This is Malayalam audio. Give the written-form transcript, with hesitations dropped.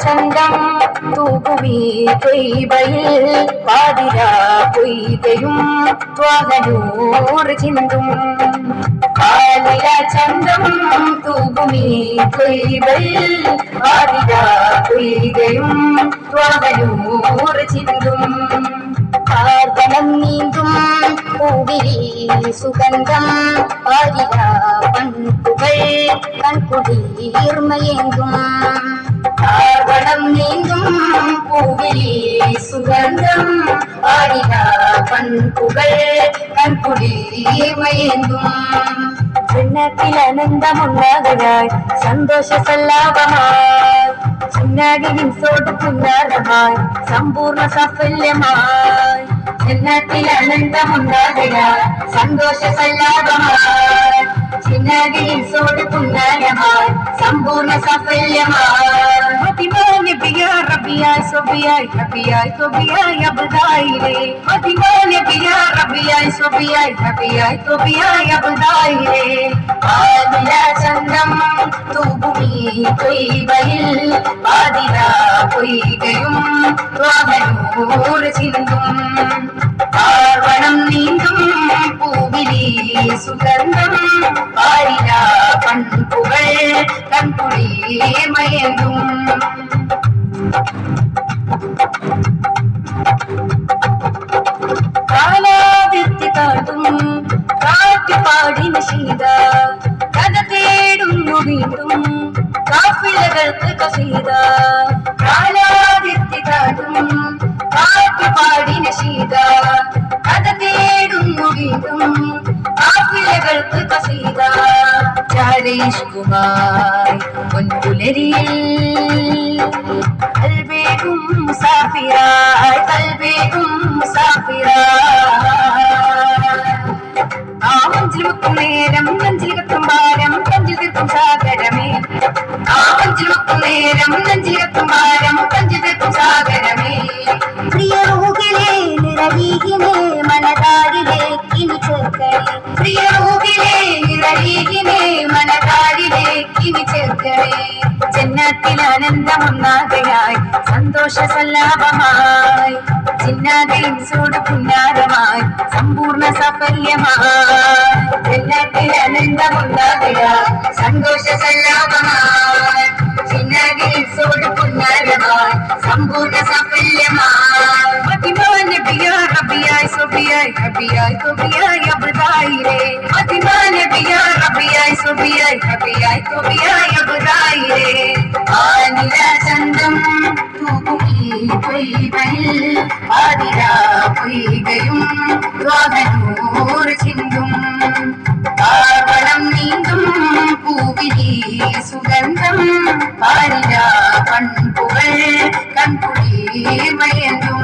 ചന്തം തൂകുമീ കൊയ്വയിൽ പാതിരാ കൊയ്തയും വാഹനൂർ ചിന്തും ചന്തം തൂകുമീ കൊയ്വയിൽ പാതിരാ കൊയ്തയും വാഹനൂർ ചിന്തും പാർവണം നീന്തും പൂവിരി സുഗന്ധം പാതിരാ പൺകുകൾ കൺകുടീർമയെങ്കും പാർവണം നീന്തും പൂവിരി സുഗന്ധം പാതിരാ പൺകുകൾ കൺകുടീർമയെങ്കും ജന്നത്തിൽ ആനന്ദമുണ്ടാകയായി സന്തോഷ സല്ലാപമായി ചിന്നാടിനിൻ സോട് പുന്നാരമായി സമ്പൂർണ്ണ സാഫല്യമായി ജന്നത്തിൽ ആനന്ദമുണ്ടാകയായി സന്തോഷ സല്ലാപമായി ചിന്നാടിനിൻ സോട് പുന്നാരമായി സമ്പൂർണ്ണ സാഫല്യമായി മതിമാനെ ബിയാ റബിയായി സൊബിയായി ഹബിയായി സൊബിയായി അബ്ദായിലേ മതിമാനെ ബിയാ റബിയായി സൊബിയായി ഹബിയായി സൊബിയായി അബ്ദായിലേ ആദില ചന്തം തൂകുമീ കൊയ്വയിൽ പാതിരാ കൊയ്കയും വാഹനൂർ ചിന്തും പാർവണം നീന്തും പൂവിലി സുഗന്ധം പാരിരാ പൺപുകൾ കൺകുളിമയങ്ങും കാലാതിർത്തി താഴ്ത്തും കാറ്റുപാടിന ശീത കഥ തേടുന്നു വീണ്ടും കാഫിലകൾക്ക് കസീത കാലാതിർത്തി താഴ്ത്തും കാറ്റുപാടിന ശീത കഥ തേടുന്നു വീണ്ടും കാഫിലകൾക്ക് കസീത ചാരേഷ്കുമായി പൊൻപുലരിയിൽ കൽബേകും മുസാഫിറായി കൽബേകും മുസാഫിറായി ആവഞ്ചിൽ മുക്കും നേരം നെഞ്ചിൽ കത്തും ഭാരം കഞ്ചിൽ തീർക്കും സാഗരമേ ആവഞ്ചിൽ മുക്കും നേരം നെഞ്ചിൽ കത്തും ഭാരം കഞ്ചിൽ തീർക്കും സാഗരമേ പ്രിയ റൂഹിലേ നിറവീഹിനെ മനതാരിലേ ഇനി ചേർക്കണേ പ്രിയ റൂഹിലേ നിറവീഹിനെ മനതാരിലേ ഇനി ചേർക്കണേ ജന്നത്തിൽ ആനന്ദമുണ്ടാകയായി സന്തോഷ സല്ലാപമായി ചിന്നാതയും സൂട് പുന്നാരമായി സമ്പൂർണ്ണ സാഫല്യമായി ജന്നത്തിൽ ആനന്ദമുണ്ടാകയായി സന്തോഷ സല്ലാപമായി ചിന്നാതയും സൂട് പുന്നാരമായി സമ്പൂർണ്ണ സാഫല്യമായി മതിമാനെ ബിയാ റബിയായി സൊബിയായി ഹബിയായി സൊബിയായി അബ്ദായിലേ മതിമാനെ ബിയാ റബിയായി സൊബിയായി ഹബിയായി സൊബിയായി അബ്ദായിലേ ആനില ചന്തം തൂകുമീ കൊയ്വയിൽ പാതിരാ കൊയ്കയും വാഹനൂർ ചിന്തും പാർവണം നീന്തും പൂവിരി സുഗന്ധം പാരിരാ പൺപുകൾ കൺകുളിമയങ്ങും